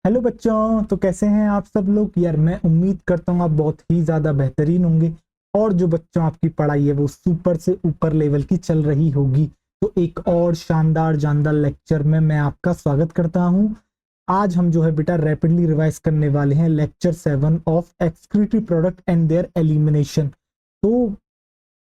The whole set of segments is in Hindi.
हेलो बच्चों, तो कैसे हैं आप सब लोग। यार मैं उम्मीद करता हूँ आप बहुत ही ज़्यादा बेहतरीन होंगे और जो बच्चों आपकी पढ़ाई है वो सुपर से ऊपर लेवल की चल रही होगी। तो एक और शानदार जानदार लेक्चर में मैं आपका स्वागत करता हूँ। आज हम जो है बेटा रैपिडली रिवाइज करने वाले हैं lecture 7 of excretory product and there elimination. तो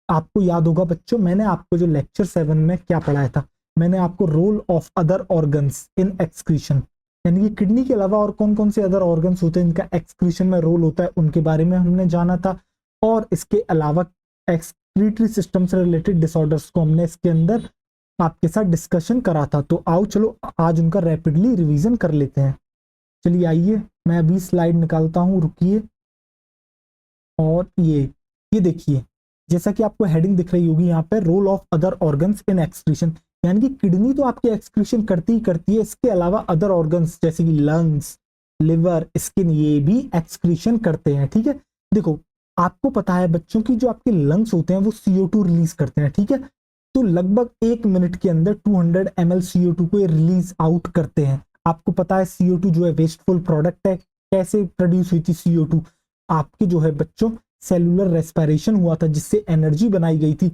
आपको याद होगा बच्चों, मैंने आपको जो लेक्चर 7 में क्या पढ़ाया था। मैंने आपको role of other organs in excretion, यानी कि किडनी के अलावा और कौन कौन से अदर ऑर्गन्स होते हैं इनका एक्सक्रीशन में रोल होता है, उनके बारे में हमने जाना था। और इसके अलावा एक्सक्रीटरी सिस्टम से रिलेटेड डिसऑर्डर्स को हमने इसके अंदर आपके साथ डिस्कशन करा था। तो आओ चलो आज उनका रैपिडली रिवीजन कर लेते हैं। चलिए आइए, मैं अभी स्लाइड निकालता हूँ, रुकिए। और ये देखिए, जैसा कि आपको हेडिंग दिख रही होगी यहाँ पे, role of other organs in excretion, यानी कि किडनी तो आपकी एक्सक्रीशन करती ही करती है, इसके अलावा अदर ऑर्गन्स जैसे कि लंग्स, लिवर, स्किन, ये भी एक्सक्रीशन करते हैं। ठीक है, देखो आपको पता है बच्चों की जो आपके लंग्स होते हैं वो CO2 रिलीज करते हैं। ठीक है, तो लगभग 1 मिनट के अंदर 200 ml CO2 को ये रिलीज आउट करते हैं। आपको पता है CO2 जो है वेस्टफुल प्रोडक्ट है। कैसे प्रोड्यूस हुई थी CO2? आपके जो है बच्चों सेलुलर रेस्पिरेशन हुआ था जिससे एनर्जी बनाई गई थी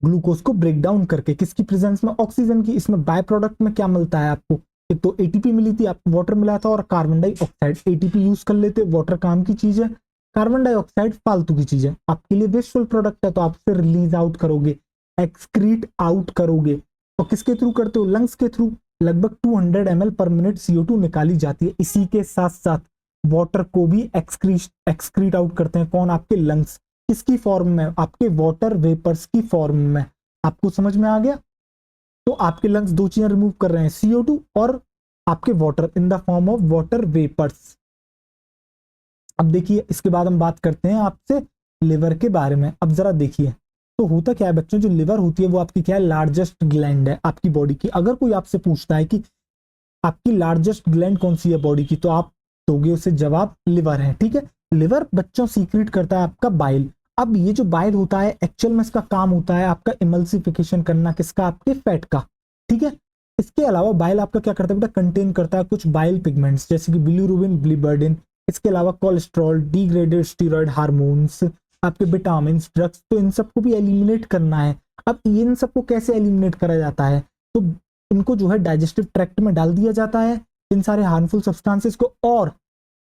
ग्लूकोज को ब्रेक डाउन करके, किसकी प्रेजेंस में? ऑक्सीजन की। इसमें बाय प्रोडक्ट में क्या मिलता है आपको? एक तो एटीपी मिली थी, आपको वाटर मिला था, और कार्बन डाइऑक्साइड। एटीपी यूज कर लेते, वाटर काम की चीज है, कार्बन डाइऑक्साइड फालतू की चीज है, आपके लिए वेस्टफुल प्रोडक्ट है, तो आप उसे रिलीज आउट करोगे, एक्सक्रीट आउट करोगे। और किसके थ्रू करते हो? लंग्स के थ्रू। लगभग 200 ml पर मिनट CO2 निकाली जाती है। इसी के साथ साथ वाटर को भी एक्सक्रीट आउट करते हैं। कौन? आपके लंग्स। किसकी फॉर्म में? आपके वाटर वेपर्स की फॉर्म में। आपको समझ में आ गया? तो आपके लंग्स दो चीजें रिमूव कर रहे हैं, CO2 और आपके water in the form of water vapours. अब देखिए, इसके बाद हम बात करते हैं आपसे लिवर के बारे में। अब जरा देखिए, तो होता क्या है बच्चों, जो लिवर होती है वो आपकी क्या है? लार्जेस्ट ग्लैंड है आपकी बॉडी की। अगर कोई आपसे पूछता है कि आपकी लार्जेस्ट ग्लैंड कौन सी है बॉडी की, तो आप दोगे उसे जवाब लिवर है। ठीक है, लिवर बच्चों सीक्रेट करता है आपका बाइल। अब ये जो बाइल होता है एक्चुअल में इसका काम होता है आपका इमल्सिफिकेशन करना, किसका? आपके फैट का। ठीक है, इसके अलावा बाइल आपका क्या करता है बेटा? कंटेन करता है कुछ बाइल पिगमेंट्स जैसे कि बिलिरुबिन, बिलिबर्डिन। इसके अलावा कोलेस्ट्रॉल, डिग्रेडेड स्टीरॉयड हार्मोन्स, आपके विटामिन, ड्रग्स। तो इन सबको भी एलिमिनेट करना है। अब इन सबको कैसे एलिमिनेट करा जाता है? तो इनको जो है डाइजेस्टिव ट्रैक्ट में डाल दिया जाता है, इन सारे हार्मफुल सब्सटेंसेस को, और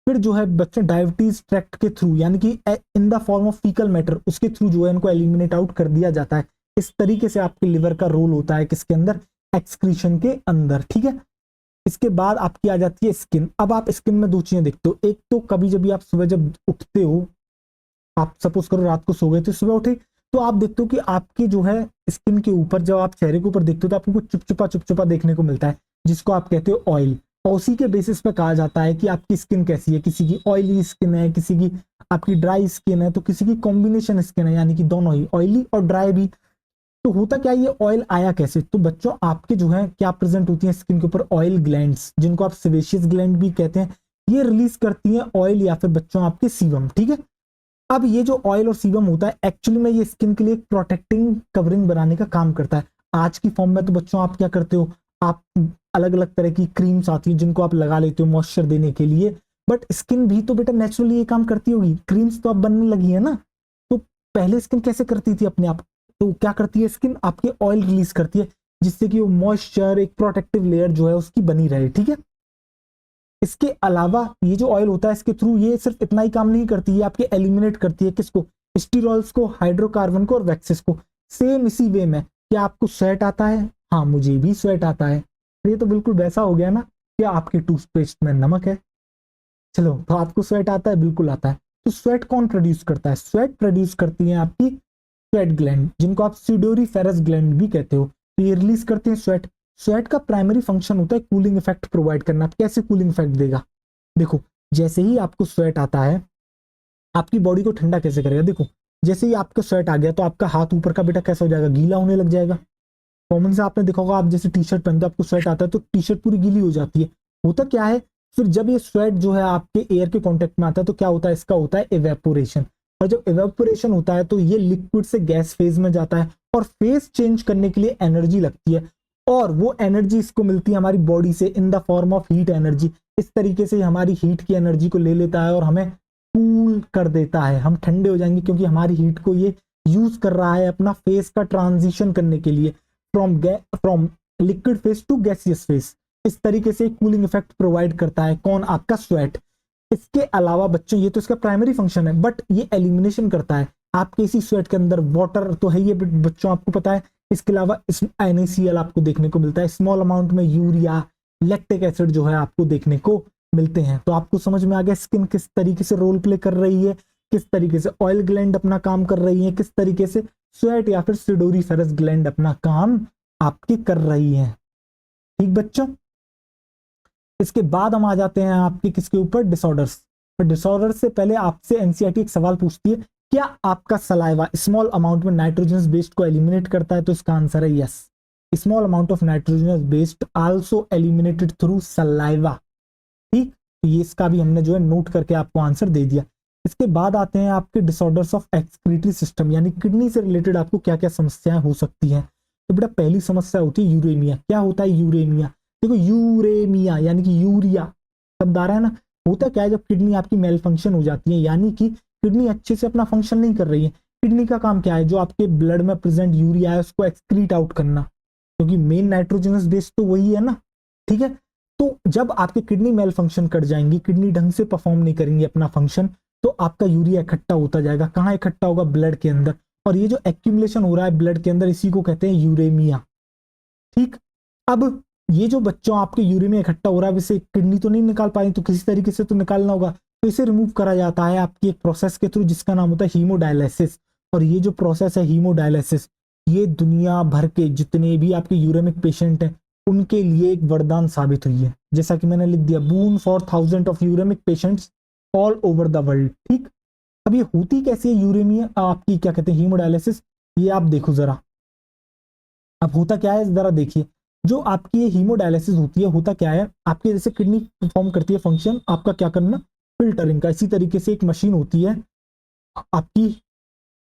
फिर जो है बच्चे डायबिटीज ट्रैक्ट के थ्रू, यानी कि इन the form of faecal matter, उसके थ्रू जो है इनको एलिमिनेट आउट कर दिया जाता है। इस तरीके से आपके लिवर का रोल होता है किसके अंदर? एक्सक्रीशन के अंदर। ठीक है, इसके बाद आपकी आ जाती है स्किन। अब आप स्किन में दो चीजें देखते हो। एक तो कभी जब आप सुबह जब उठते हो, आप सपोज करो रात को सो गए थे, सुबह उठे, तो आप देखते हो कि आपके जो है स्किन के ऊपर, जब आप चेहरे के ऊपर देखते हो तो आपको कुछ चुपचुपा चुपचुपा देखने को मिलता है, जिसको आप कहते हो ऑयल। और उसी के बेसिस पे कहा जाता है कि आपकी स्किन कैसी है। किसी की ऑयली स्किन है, किसी की आपकी ड्राई स्किन है, तो किसी की कॉम्बिनेशन स्किन है, यानी कि दोनों ही, ऑयली और ड्राई भी। तो होता क्या, ये ऑयल आया कैसे? तो बच्चों आपके जो है क्या प्रेजेंट होती है स्किन के ऊपर? ऑयल ग्लैंड्स, जिनको आप सेबेशियस ग्लैंड भी कहते हैं। ये रिलीज करती हैं ऑयल या फिर बच्चों आपके सीबम। ठीक है, अब ये जो ऑयल और सीबम होता है एक्चुअली में ये स्किन के लिए एक प्रोटेक्टिंग कवरिंग बनाने का काम करता है। आज की फॉर्म में तो बच्चों आप क्या करते हो? आप अलग अलग तरह की क्रीम्स आती हैं जिनको आप लगा लेते हो मॉइस्चर देने के लिए, बट स्किन भी तो बेटा नेचुरली ये काम करती होगी। क्रीम्स तो अब बनने लगी है ना, तो पहले स्किन कैसे करती थी अपने आप? तो क्या करती है स्किन? आपके ऑयल रिलीज करती है, जिससे कि वो मॉइस्चर, एक प्रोटेक्टिव लेयर जो है उसकी बनी रहे। ठीक है, इसके अलावा ये जो ऑयल होता है इसके थ्रू ये सिर्फ इतना ही काम नहीं करती, ये आपके एलिमिनेट करती है किसको? स्टीरॉल्स को, हाइड्रोकार्बन को और वैक्सेस को। सेम इसी वे में, क्या आपको स्वेट आता है? हाँ, मुझे भी स्वेट आता है। ये तो बिल्कुल वैसा हो गया ना, क्या आपके टूथपेस्ट में नमक है। चलो, तो आपको स्वेट आता है? बिल्कुल आता है। तो स्वेट कौन प्रोड्यूस करता है? स्वेट प्रोड्यूस करती है आपकी स्वेट ग्लैंड, जिनको आप सीडोरीफेरस ग्लैंड भी कहते हो। तो ये रिलीज करते हैं स्वेट। स्वेट का प्राइमरी फंक्शन होता है कूलिंग इफेक्ट प्रोवाइड करना। कैसे कूलिंग इफेक्ट देगा? देखो, जैसे ही आपको स्वेट आता है, आपकी बॉडी को ठंडा कैसे करेगा? देखो, जैसे ही आपका स्वेट आ गया तो आपका हाथ ऊपर का बेटा कैसा हो जाएगा? गीला होने लग जाएगा। कॉमन से आपने देखा होगा, आप जैसे टी शर्ट पहनते हो, आपको स्वेट आता है तो टी शर्ट पूरी गीली हो जाती है। होता क्या है, फिर जब ये स्वेट जो है आपके एयर के कांटेक्ट में आता है तो क्या होता है? इसका होता है इवेपोरेशन। और जब इवेपोरेशन होता है तो ये लिक्विड से गैस फेज में जाता है, और फेज चेंज करने के लिए एनर्जी लगती है। और वो एनर्जी इसको मिलती है हमारी बॉडी से इन the form of heat energy. इस तरीके से हमारी हीट की एनर्जी को ले लेता है और हमें कूल कर देता है, हम ठंडे हो जाएंगे क्योंकि हमारी हीट को ये यूज कर रहा है अपना फेस का ट्रांजिशन करने के लिए, from liquid phase to gaseous phase. इस तरीके से कूलिंग इफेक्ट प्रोवाइड करता है कौन, आपका स्वेट। इसके अलावा बच्चों ये तो इसका प्राइमरी फंक्शन है, बट ये एलिमिनेशन करता है आपके इसी स्वेट के अंदर वाटर तो है ये बच्चों, आपको पता है। इसके अलावा NaCl आपको देखने को मिलता है, स्मॉल अमाउंट में यूरिया, लैक्टिक एसिड जो है आपको देखने को मिलते हैं। तो आपको समझ में आ गया स्किन किस तरीके से रोल प्ले कर रही है, किस तरीके से ऑयल ग्लैंड अपना काम कर रही है, किस तरीके से स्वेट या फिर सिडोरीफेरस ग्लैंड अपना काम आपके कर रही है। ठीक बच्चों, इसके बाद हम आ जाते हैं आपके किसके ऊपर, डिसऑर्डर्स। पर डिसऑर्डर से पहले आपसे एनसीईआरटी एक सवाल पूछती है, क्या आपका सलाइवा स्मॉल अमाउंट में नाइट्रोजनस बेस्ड को एलिमिनेट करता है? तो इसका आंसर है yes, small amount of nitrogenous based also eliminated through saliva. ठीक, ये इसका भी हमने जो है नोट करके आपको आंसर दे दिया। इसके बाद आते हैं आपके डिसऑर्डर्स ऑफ एक्सक्रीटरी सिस्टम, यानी किडनी से रिलेटेड आपको क्या क्या समस्याएं हो सकती हैं। तो बेटा पहली समस्या होती है यूरेमिया। क्या होता है यूरेमिया? देखो यूरेमिया यानी कि यूरिया शब्द आ रहा है ना, होता क्या है जब किडनी आपकी मेल फंक्शन हो जाती है, यानी कि किडनी अच्छे से अपना फंक्शन नहीं कर रही है। किडनी का काम क्या है, जो आपके ब्लड में प्रेजेंट यूरिया है उसको एक्सक्रीट आउट करना, क्योंकि मेन नाइट्रोजनस बेस तो वही है ना। ठीक है, तो जब आपकी किडनी मेल फंक्शन कर जाएंगी, किडनी ढंग से परफॉर्म नहीं करेंगी अपना फंक्शन, तो आपका यूरिया इकट्ठा होता जाएगा। कहाँ इकट्ठा होगा? ब्लड के अंदर। और ये जो एक्यूमुलेशन हो रहा है ब्लड के अंदर, इसी को कहते हैं यूरेमिया। ठीक, अब ये जो बच्चों आपके यूरिया इकट्ठा हो रहा है, इसे किडनी तो नहीं निकाल पाई, तो किसी तरीके से तो निकालना होगा, तो इसे रिमूव करा जाता है आपकी एक प्रोसेस के थ्रू जिसका नाम होता है हीमोडायलिसिस। और ये जो प्रोसेस है हीमोडायलिसिस, ये दुनिया भर के जितने भी आपके यूरेमिक पेशेंट हैं उनके लिए एक वरदान साबित हुई है। जैसा कि मैंने लिख दिया, boon for 1000 of uremic patients all over the world. ठीक, अब ये होती कैसी है यूरेमिया आपकी, क्या कहते हैं, हीमोडायलिसिस, ये आप देखो जरा। अब होता क्या है जरा देखिए, जो आपकी ये हीमोडायलिसिस होती है, होता क्या है, आपके जैसे किडनी परफॉर्म करती है फंक्शन आपका क्या करना, फिल्टरिंग का, इसी तरीके से एक मशीन होती है आपकी,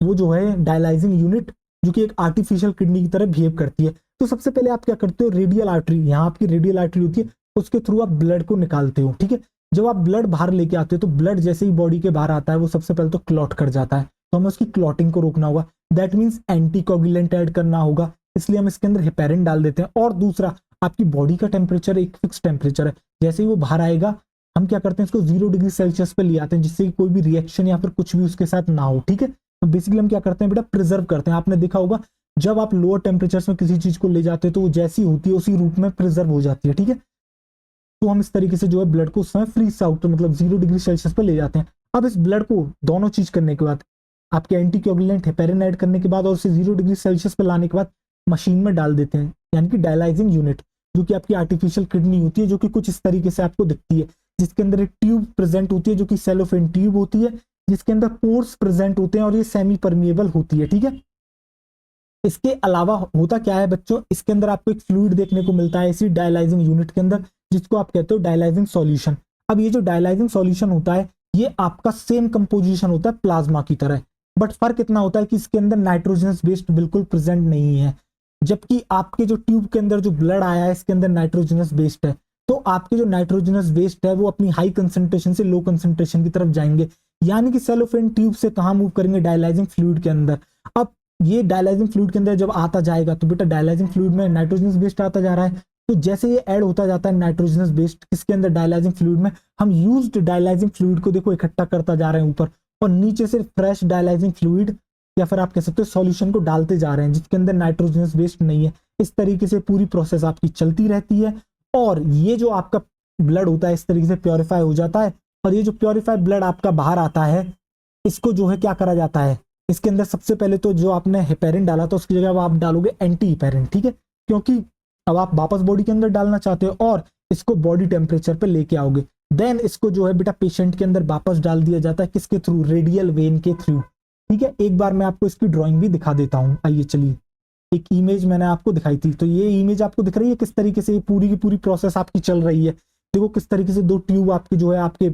वो जो है डायलाइजिंग यूनिट, जो कि एक आर्टिफिशियल किडनी की तरह बिहेव करती है। तो सबसे पहले आप क्या करते हो, रेडियल आर्टरी, यहाँ आपकी रेडियल आर्टरी होती है, उसके थ्रू आप ब्लड को निकालते हो। ठीक है, जब आप ब्लड बाहर लेके आते हो तो ब्लड जैसे ही बॉडी के बाहर आता है वो सबसे पहले तो क्लॉट कर जाता है, तो हमें उसकी क्लॉटिंग को रोकना होगा। दैट मीन्स एंटीकोगुलेंट ऐड करना होगा, इसलिए हम इसके अंदर हेपेरिन डाल देते हैं। और दूसरा, आपकी बॉडी का टेम्परेचर एक फिक्स टेम्परेचर है, जैसे ही वो बाहर आएगा हम क्या करते हैं, इसको 0 डिग्री सेल्सियस पे ले आते हैं, जिससे कि कोई भी रिएक्शन या फिर कुछ भी उसके साथ ना हो। ठीक है, तो बेसिकली हम क्या करते हैं बेटा, प्रिजर्व करते हैं। आपने देखा होगा जब आप लोअर टेम्परेचर में किसी चीज को ले जाते हैं तो वो जैसी होती है उसी रूप में प्रिजर्व हो जाती है। ठीक है, तो हम इस तरीके से जो है ब्लड को उस समय फ्रीज आउट, मतलब 0 डिग्री सेल्सियस पर ले जाते हैं। अब इस ब्लड को दोनों चीज करने के बाद, आपके एंटीकोगुलेंट हेपेरिन ऐड करने के बाद और उसे 0 डिग्री सेल्सियस पर लाने के बाद मशीन में डाल देते हैं, यानी कि डायलाइजिंग यूनिट, जो कि आपकी आर्टिफिशियल किडनी होती है, जो कि कुछ इस तरीके से आपको दिखती है, जिसके अंदर एक ट्यूब प्रेजेंट होती है जो कि सेलोफेन ट्यूब होती है, जिसके अंदर पोर्स प्रेजेंट होते हैं और ये सेमी परमिएबल होती है। ठीक है, इसके अलावा होता क्या है बच्चों, इसके अंदर आपको एक फ्लूइड देखने को मिलता है इसी डायलाइजिंग यूनिट के अंदर, जिसको आप कहते हो डायलाइजिंग सॉल्यूशन। अब ये जो डायलाइजिंग सॉल्यूशन होता है ये आपका सेम कंपोजिशन होता है प्लाज्मा की तरह, बट फर्क इतना होता है कि इसके अंदर नाइट्रोजनस बेस्ड बिल्कुल प्रेजेंट नहीं है, जबकि आपके जो ट्यूब के अंदर जो ब्लड आया है इसके अंदर नाइट्रोजनस बेस्ड है। तो आपके जो नाइट्रोजनस बेस्ड है वो अपनी हाई कंसंट्रेशन से लो कंसंट्रेशन की तरफ जाएंगे, यानी कि सेलोफेन ट्यूब से कहां मूव करेंगे, डायलाइजिंग फ्लूइड के अंदर। अब ये डायलाइजिंग फ्लूइड के अंदर जब आता जाएगा तो बेटा डायलाइजिंग फ्लूइड में नाइट्रोजनस बेस्ड आता जा रहा है, तो जैसे ये ऐड होता जाता है नाइट्रोजनस बेस्ड किसके अंदर, डायलाइजिंग फ्लूइड में, हम यूज्ड डायलाइजिंग फ्लूइड को देखो इकट्ठा करता जा रहे हैं ऊपर, और नीचे से फ्रेश डायलाइजिंग फ्लूइड या फिर आप कह सकते हो सॉल्यूशन को डालते जा रहे हैं जिसके अंदर नाइट्रोजनस बेस्ड नहीं है। इस तरीके से पूरी प्रोसेस आपकी चलती रहती है, और ये जो आपका ब्लड होता है इस तरीके से प्योरीफाई हो जाता है, और ये जो प्योरीफाइड ब्लड आपका बाहर आता है इसको जो है क्या करा जाता है, इसके अंदर सबसे पहले तो जो आपने हेपेरिन डाला था उसकी जगह आप डालोगे एंटी हेपेरिन। ठीक है, क्योंकि अब आप वापस बॉडी के अंदर डालना चाहते हो और इसको बॉडी टेम्परेचर पे लेके आओगे, देन इसको जो है बेटा पेशेंट के अंदर वापस डाल दिया जाता है, किसके थ्रू, रेडियल वेन के थ्रू। ठीक है, एक बार मैं आपको इसकी ड्राइंग भी दिखा देता हूं, आइए चलिए, एक इमेज मैंने आपको दिखाई थी, तो ये इमेज आपको दिख रही है किस तरीके से ये पूरी की पूरी प्रोसेस आपकी चल रही है। देखो किस तरीके से दो ट्यूब आपके जो है आपके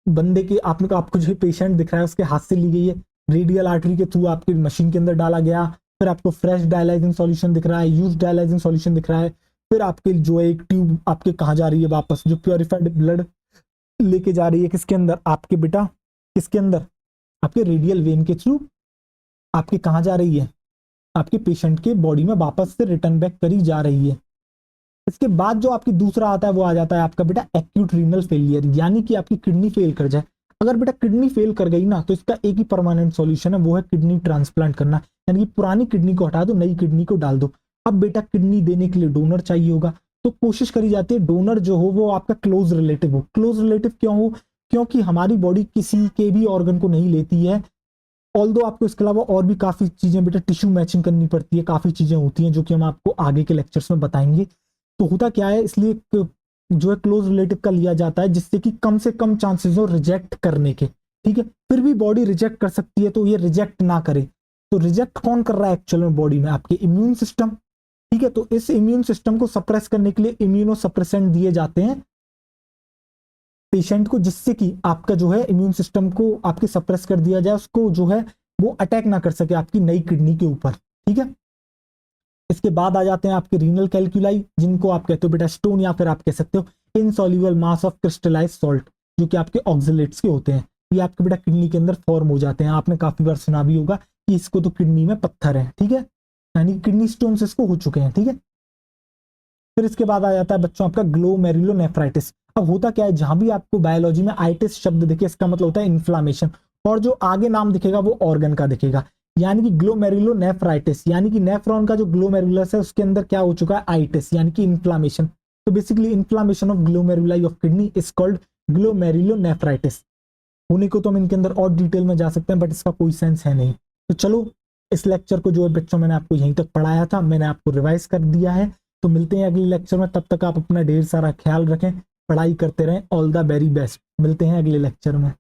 बंदे के आपको जो पेशेंट दिख रहा है उसके हाथ से ली गई है, रेडियल आर्टरी के थ्रू आपके मशीन के अंदर डाला गया, फिर आपको फ्रेश डायलाइजिंग सॉल्यूशन दिख रहा है, यूज डायलाइजिंग सॉल्यूशन दिख रहा है, फिर आपके जो है एक ट्यूब आपके कहाँ जा रही है वापस, जो प्योरीफाइड ब्लड लेके जा रही है किसके अंदर, आपके बेटा किसके अंदर, आपके रेडियल वेन के थ्रू आपके कहाँ जा रही है, आपके पेशेंट के बॉडी में वापस से रिटर्न बैक करी जा रही है। इसके बाद जो आपकी दूसरा आता है वो आ जाता है आपका बेटा एक्यूट रीनल फेलियर, यानी कि आपकी किडनी फेल कर जाए। अगर बेटा किडनी फेल कर गई ना तो इसका एक ही परमानेंट सॉल्यूशन है, वो है किडनी ट्रांसप्लांट करना, यानी कि पुरानी किडनी को हटा दो, नई किडनी को डाल दो। अब बेटा किडनी देने के लिए डोनर चाहिए होगा, तो कोशिश करी जाती है डोनर जो हो वो आपका क्लोज रिलेटिव हो। क्लोज रिलेटिव क्यों हो, क्योंकि हमारी बॉडी किसी के भी ऑर्गन को नहीं लेती है, ऑल्दो आपको इसके अलावा और भी काफी चीजें बेटा टिश्यू मैचिंग करनी पड़ती है, काफी चीजें होती हैं जो कि हम आपको आगे के लेक्चर्स में बताएंगे। तो होता क्या है, इसलिए जो है क्लोज रिलेटिव का लिया जाता है जिससे कि कम से कम चांसेस हो रिजेक्ट करने के, ठीक है। फिर भी बॉडी रिजेक्ट कर सकती है, तो ये रिजेक्ट ना करे। तो रिजेक्ट कौन कर रहा है एक्चुअल में बॉडी में, आपके इम्यून सिस्टम, ठीक है। तो इस इम्यून सिस्टम को सप्रेस करने के लिए इम्यूनो सप्रेसेंट दिए जाते हैं पेशेंट को, जिससे कि आपका जो है इम्यून सिस्टम को आपके सप्रेस कर दिया जाए, उसको जो है वो अटैक ना कर सके आपकी नई किडनी के ऊपर, ठीक है। इसके बाद आ जाते हैं आपके रीनल कैलकुलाई, जिनको आप कहते हो बेटा स्टोन, या फिर आप कह सकते हो insoluble mass of crystallize salt, जो कि आपके ऑक्सलेट्स के होते हैं। ये आपके बेटा किडनी के अंदर फॉर्म हो जाते हैं। आपने काफी बार सुना भी होगा कि इसको तो किडनी में पत्थर है, ठीक है, यानी किडनी स्टोन इसको हो चुके हैं, ठीक है। फिर इसके बाद आ जाता है बच्चों आपका ग्लोमेरुलोनेफ्राइटिस। अब होता क्या है, जहां भी आपको बायोलॉजी में आइटिस शब्द दिखे इसका मतलब होता है इन्फ्लामेशन, और जो आगे नाम दिखेगा वो ऑर्गन का दिखेगा, यानी कि ग्लोमेरुलोनेफ्राइटिस, यानी कि नेफ्रॉन का जो ग्लोमेरुलस है उसके अंदर क्या हो चुका है, आइटिस, यानी कि इन्फ्लामेशन। तो basically inflammation of glomeruli of kidney is called glomerulonephritis. होने को तो हम इनके अंदर और डिटेल में जा सकते हैं, बट इसका कोई सेंस है नहीं। तो चलो इस लेक्चर को जो है बच्चों मैंने आपको यहीं तक पढ़ाया था, मैंने आपको रिवाइज कर दिया है। तो मिलते हैं अगले लेक्चर में, तब तक आप अपना ढेर सारा ख्याल रखें, पढ़ाई करते रहें। ऑल द वेरी बेस्ट, मिलते हैं अगले लेक्चर में।